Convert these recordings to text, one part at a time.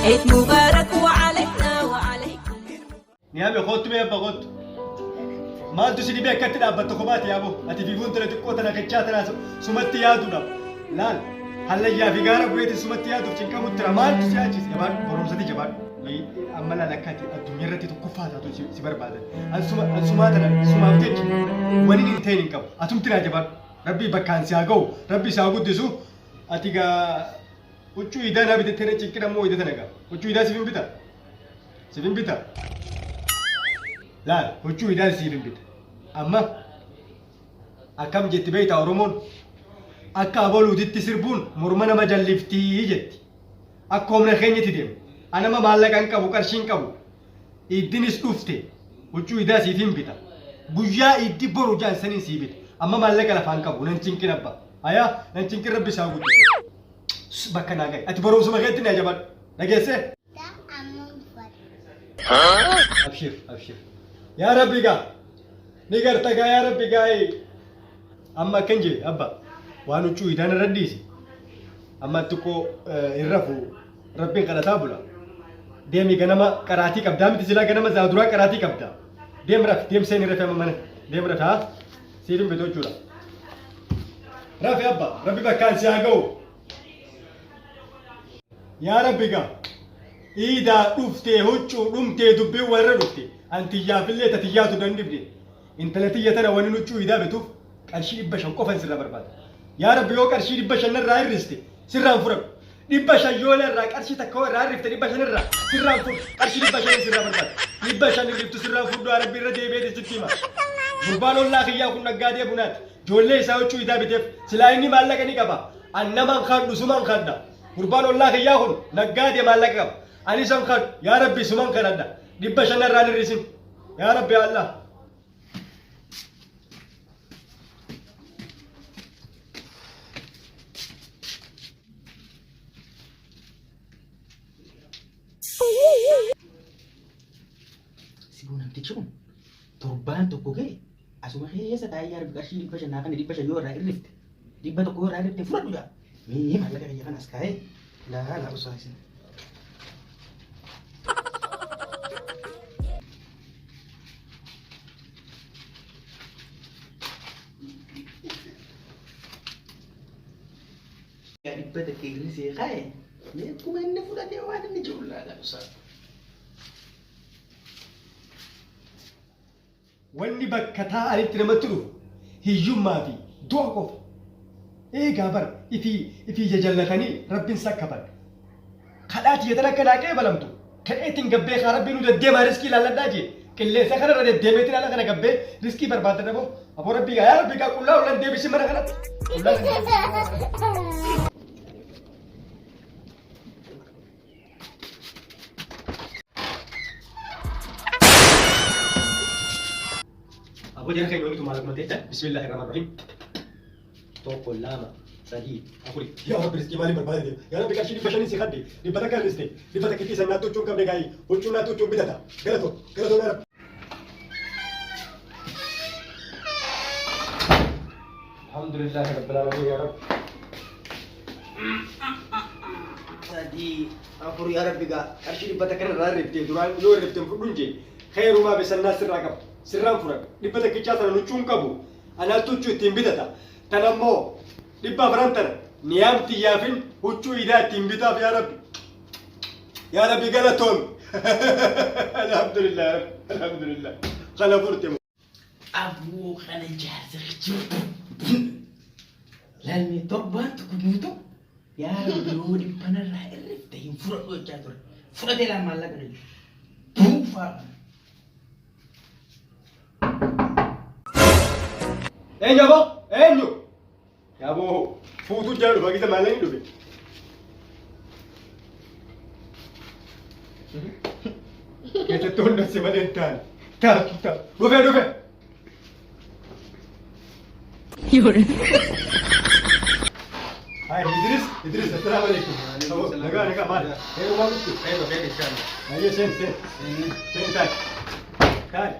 عيد مبارك وعلينا وعليكم. يا ابي خدت يا ابا خدت ما انت سيدي بيك كتنا بتخبات يا ابو اتي في فون تلت قوتنا كچاتنا سمت يا دونا لا هلا يا في غار بيت سمت يا دو تشنكا متر ما انت سياجي يا بار برومسدي جبار املا لكاتي الدنيا رتي تكفاتا تو سيبر بعد السما ترى سما بتك وني انتين كم اتم ترى جبار ربي بكان سياغو ربي ساغو دسو اتيغا وچو يدانا بيتره چكنا مو يدتنغا وچو يدا سيفين بيتا لا وچو يدا سيفين بيتا اما اكم جت بيتا اورمون اكا بولو ديت سربون مرمنا مجلفتي جت اكوم نخنيتي ديم انا ما مالك انك ابو قرشين كبو يدنس دوفتي وچو يدا سيفين بيتا بوجا يدي برو جان سنين سيبت اما مالك لا فان كبو ننچنكن ابا ايا ننچنكن ربي ساغو بكنا جاي اتبرو سما غيتني يا جبل نجيسه ابشر ابشر يا ربي قا نيغرتك يا ربي قاي اما كنجي ابا وانو چو يدان رديسي اما تكو يرفو ربي قد تابلا ديمي غنما قراتي قبدا متزلا غنما زادرا قراتي قبدا ديم رف ديم سين رف من ديم رف ها سيرم بتو چورا رف يا ابا ربي بكان سياغو يا ربي قا إذا دفتي هجو دمتي دبي ورا دفتي أنت يا في اللي تتياتو دندبني أنت لا تيجي وين نجوا إذا بتوف أرشي بشان كوفن سر برباد يا ربي يوك أرشي بشان الرأي رستي سرّان فرق بشان يول الرأي أرشي تكوا الرأي رفتي بشان الرأي سرّان فرق أرشي بشان سر برباد بشان رفت سرّان فرق دو ربي ردي بيت ستيما قربان الله خياكم نقادي بنات جولي ساوتشو إذا بتوف سلايني مالك نيكابا أنا ما خد نسمان خدنا قربان الله خياكم نقادي مالك أنا سمخد يا ربي سمان خدنا بشان الرأي الرسم يا ربي الله Sibunam tichum turban tokko ke asuma keessa taa'ee yaa rabbi qarshii 500 naa kan 500 yoo irraa irrifte 100 tokko yoo irraa irrifte fudhadhu yaa mee maallaqa biyya kanas kaa'ee laa osoo isin yaa 100 tokko irrisee kaa'ee mee kuma inni fudhatee waan inni jiru laa osoo wanni bakka taa'anitti namatti dhufu hiyyummaa fi du'a qofa. Eegaa bara ifi jajallatanii rabbiin sakkaban. Kadhaati yetan akka naaqee balamtu. Kadheetiin gabbee kaa rabbiin nu deddeemaa riskii ilaalladhaa jee. Qilleensa kanarra deddeemeetiin ala kana gabbee riskii barbaadda dhabu. Aboo rabbii gaa yaa rabbii gaa qullaa ullan deebisi mana kanatti. أبو جهل كان يقول مالك متى بسم الله الرحمن الرحيم توكل لاما سديد أقول يا رب رزقي مالي برباد يا رب كاشي دي بشاني سيخدي دي بدك رزقي دي بدك كتير سنة توجون كم نجاي وجونا توجون بدتا كلا تو يا رب الحمد لله رب العالمين يا رب سديد أقول يا رب كاشي دي بدك كنا راربتين دوران لو ربتين فرنجي خير ما بس الناس سرقة سرّان فرق دبّة كيشاتنا نجوم كابو أنا توجو تيم بدتا تنمو دبّة فرنتر نيام تيافين وجو إذا تيم بدا يا ربي يا ربي قالتهم الحمد لله يا رب الحمد لله خلا فرتم أبو خلا جازخ لأني تربان تكملتو يا ربي ودي بنا راح تهم فرق وجاتور فرق لا مالك نجو بوفا يا بو اينو يا بو فوتو جالو باقي زمان لا يدوبي يتتون نفسي مالنتان تا دوبي يوري هاي إدريس السلام عليكم نقا مال ايوه ما قلت ايوه خير ان شاء الله. ايوه سين تعال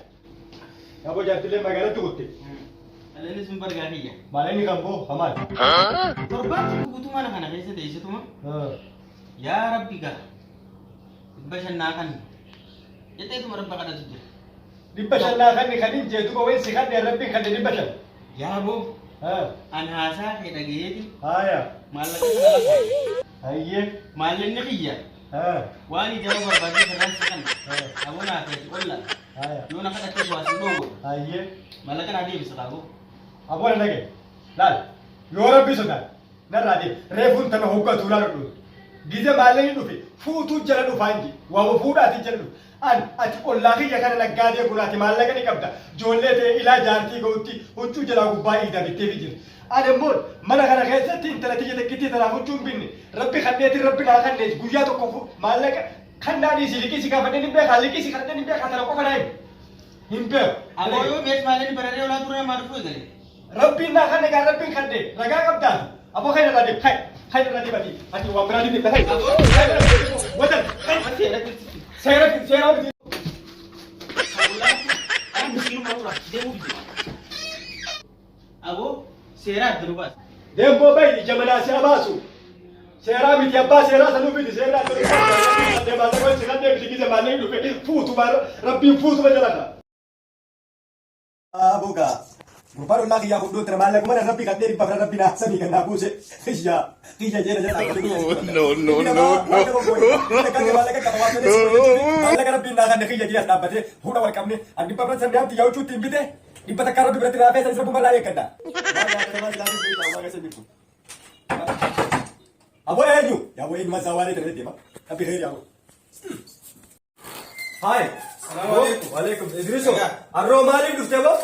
يا ابو جات لي ما قالت قلت انا لازم برجع هي. مالني كان بو حمال تربات بوتو ما انا خيسه ديشتوما. يا ربي قال bashannaa kan jetteetuma rabba kadhatu jira. Dhibba shannaa kan hin jeetu qowwee si kan rabbiin kan dhibba shan. Yaa boo Haa. an haasaa kee dhageeti Haaya. maallaqa kana lafa Hayyee. maallinni kiyya Haa. waan ijama barbaadee sarraansi kan abunaa feeti olla Haaya. yoo na kadhatte waasin dhoogo Hayyee. maallaqa naa deebisa qabu. Abboon dhage. Laal. Yoo rabbi sodaa. Narraa deema. Reefuun tana hoggatu laala dhufu. Gize maallee dhufe fuutuu jala dhufaa inji. Waama fuudhaati jala dhufu. Ati ollaa kiyya kana naggaadee kunaati maallaqa ni qabda. Ijoollee ta'e ilaa jaartii ga'utti huccuu jalaa gubbaa dhiigda bittee fi jirti. Ani immoo mana kana keessatti intala tiyya takkitti tanaaf huccuu hin binne. Rabbi kanneetiin rabbi naa kannees guyyaa tokko maallaqa kannaanii si liqii si gaafadheen hin beekaa liqii si kadhadheen hin beekaa tana qofa naa hin beeku. Aboo yoo mees maallinni bararee olaa turee maal dhufuu eegale. Rabbiin naa kanne gaa rabbiin kanne ragaa qabdaati. Aboo kan irraa deemu kan irraa deemati. Ati waan biraa deemte kan. Watan seera miti. Aboo seeraa adda nu baasa. Deemboo bayi jamanaa si abaasu. Seeraa miti abbaa seeraa sanuu miti seeraa sanuu miti. Deemaa ta'uu si kan deemti gize maallee dhufe fuutu rabbiin fuutu ma jalata. Abuka. Gurbaan ollaa kiyyaa kun dhuuttira maallaqa mana rabbi kan dheeri bafra rabbi naa samii kan naa buuse. Kiyya jeera jala. Maallaqa rabbiin naa kan kiyya jiras dhaabbatee fuudha wal qabne ani bafra san daamti yaa huccuutti hin bite. Dhibba takka rabbi biratti raafee san sirbu bal'aa eeggadha. Aboo eenyu? Yaa boo eenyu masaa waan ta'e deema. Rabbi khayri yaa boo. Hai. Assalamualaikum. Waalaikum. Idriso. Arroo maaliif dhuftee boo?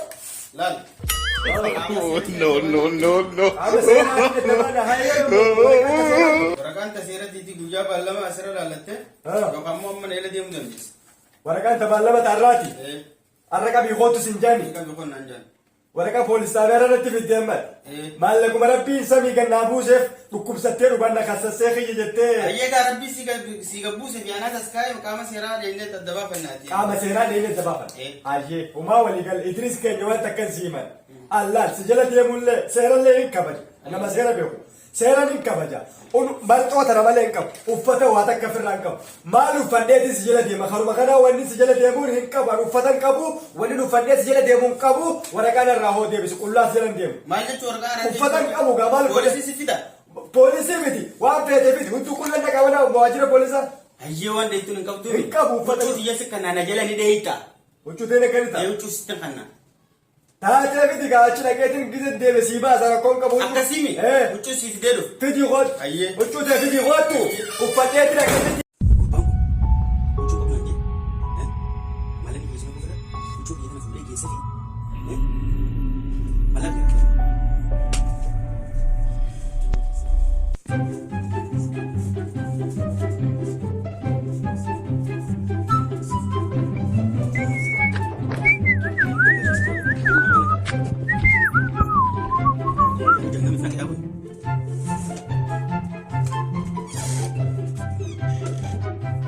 Laal. No. Waraqaan taseeratiiti guyyaa baallama asirra laallattee yookaan immoo amma neela deemuu dandeessa. Waraqaan tabaallama taarraati. Arra qabii kootu sin jaani. Kan tokko naan jaan. Waraqaa poolisaa irratti fiddeemmal. Maallaquma rabbiin samii gannaa buuseef dhukkubsattee dhuganna kassassee kiyya jettee. Ayyeegaa rabbii si gabbuuse fi anaa taskaa'e qaama seeraa deemnee daddabaa fannaati. Qaama seeraa deemnee daddabaa fanna. Ayyee homaa waliigal Idris keenya waan takkan siiman. Allaal si jala deemullee seerallee hin kabaja. Nama seera beeku. Seeraan hin kabaja. Marxoota namalee hin qabu. Uffata waa takka ofirraa hin qabu. Maal uffadheeti si jala deema? Karuma kanaa wanni si jala deemuun hin qabu. Uffata hin qabu. Wanni uffadhee si jala deemuu hin qabu. Waraqaan irraa hoo deebisu qullaa si jala hin deemu. Maal jechuun waraqaa Uffata hin qabu gaa maal poolisii si fida. Poolisii miti. Waan feetee miti. Huccuu qullaa hin dhaqabanaa waajjira poolisaa. Ayyee waan deettuun hin qabdu. Hin qabu uffata. Huccuu xiyyeessi kanaan jala ni deeyita. Huccuu teene galita. Huccuu sitti kannaan. Taatee miti gaa achi dhaqeetiin gisa deeme sii baasa rakkoon qabu. Akkasimi huccuu si fidee dhufu. Fidii hoot. Ayyee. Huccuu tee fidii hoottu. Uffatee dhaqeetiin. Huccuu qabu naan jee. Maallaqni keessuma kutuudha. Huccuu biyya kana fuudhee geessa fi maallaqni.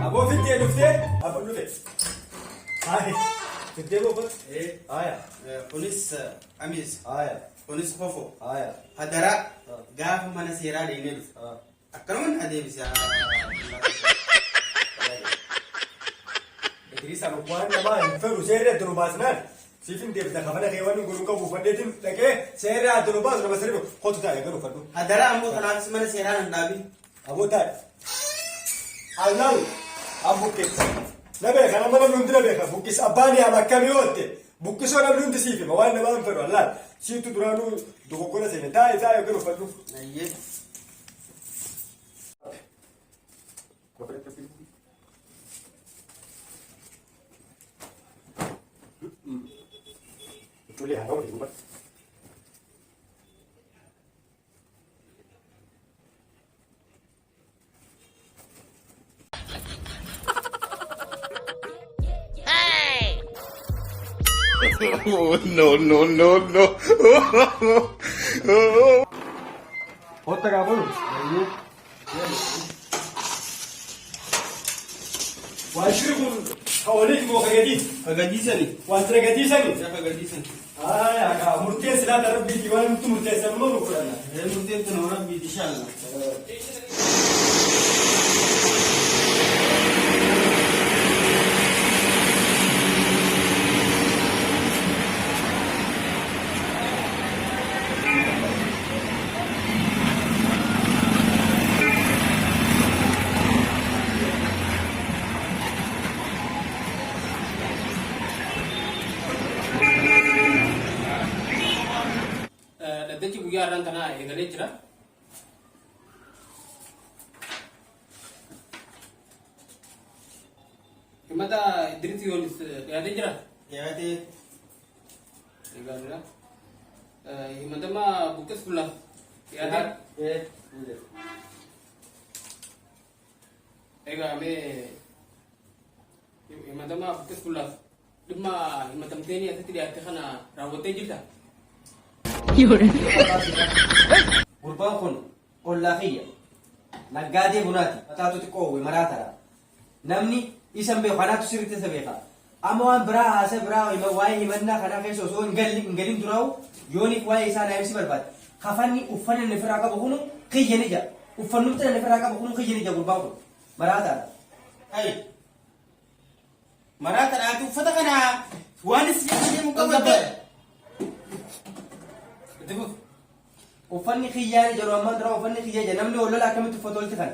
Aboo fiddee dhuftee aboo dhufe. Haaya. Fiddee boqot. Haaya. Kunis amis. Haaya. Kunis kofo. Haaya. Hadara gaafa mana seeraa deemee dhufu. Akkanuma na deebisa. Idrisaan waan namaa hin fedhu seerri adda nu baasnaan siif hin deebisa kafana kee waan gurun qabu uffadheetiin dhaqee seerri adda nu baasu nama sirbi hotu taa'e garuu uffadhu. Hadara ammoo kanaafis mana seeraa hin dhaabin. Aboo taa'e. Allaan abbuqqe. Na beeka nama namni hundi na beeka buqqis abbaan yaama akkamii ootte buqqisoo namni hundi siif hima waan namaa hin fedhu allaan siitu duraanuu dogoggora seene taa'e garuu uffadhu. Ayyee. Tuli haram di rumah. No. Otak kamu? Wajib pun kawalik mau kagadi. Kagadiisani. Wajib kagadi sani. Isa kagadiisani. Aka murtee silaa darbii diwaan tu murtee san mau nukurana. Murteen tana rabbi inshallah. guyyaa irraan tanaa eegalee jira. Himata Idris Yoonis dhiyaatee jira. Dhiyaatee. Eegaadha. Himatama Buqqis Fullaaf dhiyaatee. Egaa mee himatama Buqqis Fullaaf dhimma himatamteenii asitti dhiyaatte kana raawwattee jirta? Gurbaan kun ollaa kiyya naggaadee bunaati mataatu xiqqoo uwwe maraatara namni isan beeku kanaatu sirriitti isa beeka amma waan biraa haasa biraa waa'ee himannaa kanaa keessa osoo hin galin duraa'u yooniif waa'ee isaa naayibsi barbaade kafanni uffanni inni ofirraa qabu kunu kiyya ni jira uffannumti inni ofirraa qabu kunu kiyya ni jira gurbaan kun maraatara. Hai. Maraataraati uffata kana waan isin deemu qabate. Uffanni kiyyaa ni jiru ammaan dura uffanni kiyyaa jira namni wal lola akkamitti uffata olti kana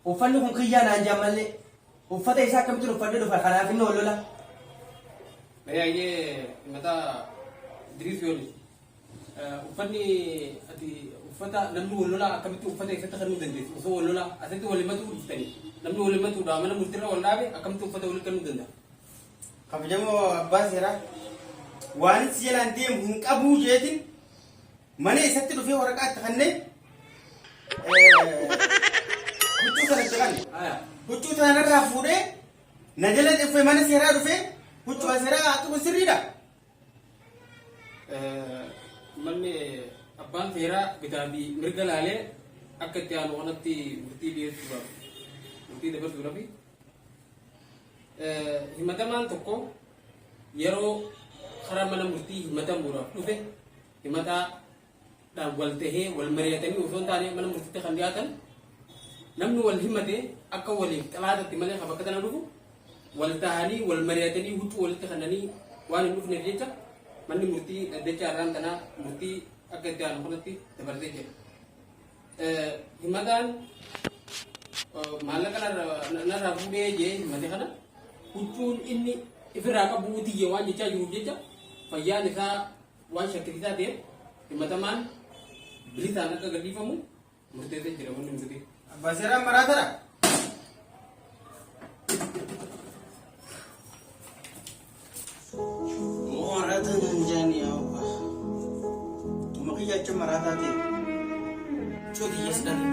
uffanni kun kiyyaa naan jaamallee uffata isaa akkamitti uffadhee dhufa kanaaf inni wal lola. Baay'ee himata Idris Yoonis uffanni ati uffata namni wal lola akkamitti uffata isatti kennuu dandeessu osoo wal lola asitti wal himatu dhuftanii namni wal himatuudha mana murtiirra wal dhaabe akkamitti uffata wal kennuu danda'a? Kabajamoo abbaa seeraa waan isin jalaan deemu hin qabuu jeetin mana isatti dhufee waraqaa itti kanneen huccuu sanatti kan huccuu sanarraa fuudhee na jala dhufee mana seeraa dhufee huccuu seeraa akkuma sirriidha. Manni abbaan seeraa bitaa fi mirga laalee akka itti aanu kanatti murtii dhiyeessuudhaaf murtii dabarsuudhaaf himatamaan tokko yeroo karaa mana murtii himatamuudhaaf dhufe himataadhaan wal tahee wal mari'atanii osoo hin taane mana murtiitti kan dhiyaatan namni wal himate akka waliif xalaatatti malee kan bakka tana dhufu wal tahanii wal mari'atanii huccuu walitti kannanii waan hin dhufneef jecha manni murtii dhaddacha irraan tanaa murtii akka itti aanu kanatti dabarsee jira. Himataan maallaqa narraa fuudhee jee himate kana huccuun inni ifirraa qabu tiyye waan jechaa jiruuf jecha fayyaan isaa waan shakkisiisaa ta'eef himatamaan bilisaan akka gadhiifamu murteessee jira manni murtii. Abbaa seeraan maraatara. Maraata nan jaani yaa'uudha. Tuma kiyyacha maraataa ta'e. Cootiyya sidhame.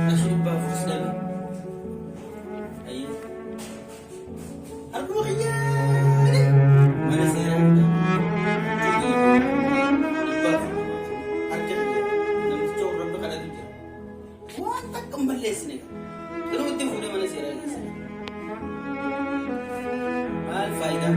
Ashii dhibbaa fuudhu sidhame. Akkuma kiyyaani. Mana seeraa dhibbaa fuudhu. Harka kiyya. Namticha rabbi kadhatu jira. Waan takka hin balleessine. Yeroo itti fuudhee mana seeraa geessine. Maal faayidaa?